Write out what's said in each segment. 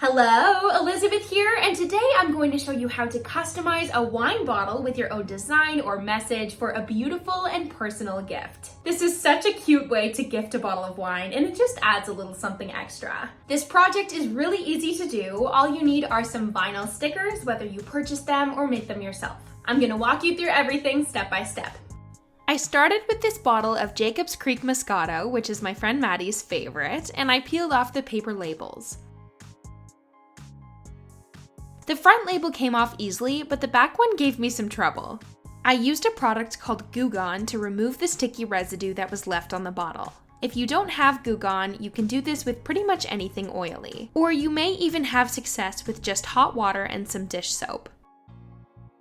Hello, Elizabeth here, and today I'm going to show you how to customize a wine bottle with your own design or message for a beautiful and personal gift. This is such a cute way to gift a bottle of wine, and it just adds a little something extra. This project is really easy to do. All you need are some vinyl stickers, whether you purchase them or make them yourself. I'm going to walk you through everything step by step. I started with this bottle of Jacob's Creek Moscato, which is my friend Maddie's favorite, and I peeled off the paper labels. The front label came off easily, but the back one gave me some trouble. I used a product called Goo Gone to remove the sticky residue that was left on the bottle. If you don't have Goo Gone, you can do this with pretty much anything oily, or you may even have success with just hot water and some dish soap.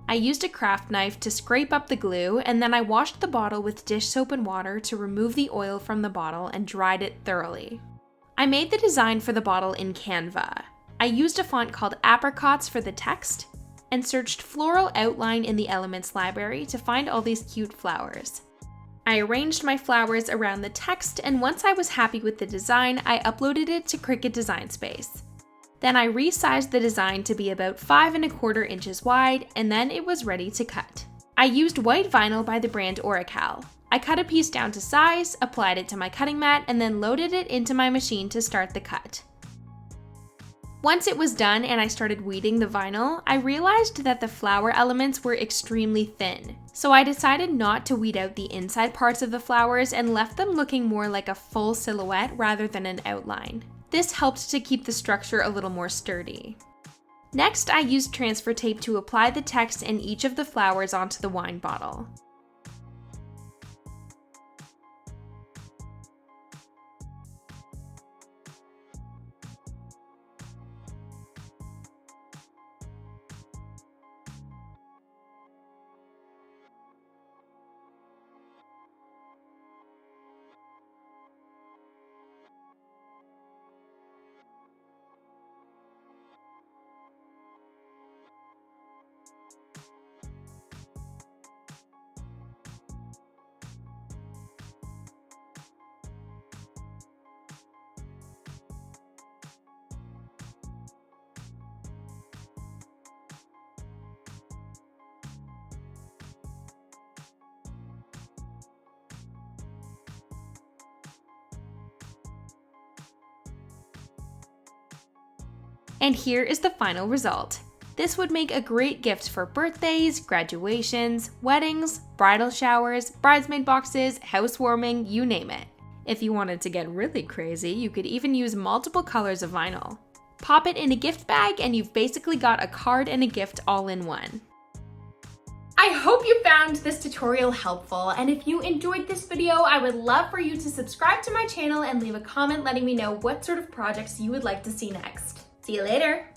I used a craft knife to scrape up the glue, and then I washed the bottle with dish soap and water to remove the oil from the bottle and dried it thoroughly. I made the design for the bottle in Canva. I used a font called Apricots for the text, and searched floral outline in the Elements library to find all these cute flowers. I arranged my flowers around the text, and once I was happy with the design, I uploaded it to Cricut Design Space. Then I resized the design to be about 5 1/4 inches wide, and then it was ready to cut. I used white vinyl by the brand Oracal. I cut a piece down to size, applied it to my cutting mat, and then loaded it into my machine to start the cut. Once it was done and I started weeding the vinyl, I realized that the flower elements were extremely thin. So I decided not to weed out the inside parts of the flowers and left them looking more like a full silhouette rather than an outline. This helped to keep the structure a little more sturdy. Next, I used transfer tape to apply the text in each of the flowers onto the wine bottle. And here is the final result. This would make a great gift for birthdays, graduations, weddings, bridal showers, bridesmaid boxes, housewarming, you name it. If you wanted to get really crazy, you could even use multiple colors of vinyl. Pop it in a gift bag and you've basically got a card and a gift all in one. I hope you found this tutorial helpful, and if you enjoyed this video, I would love for you to subscribe to my channel and leave a comment letting me know what sort of projects you would like to see next. See you later!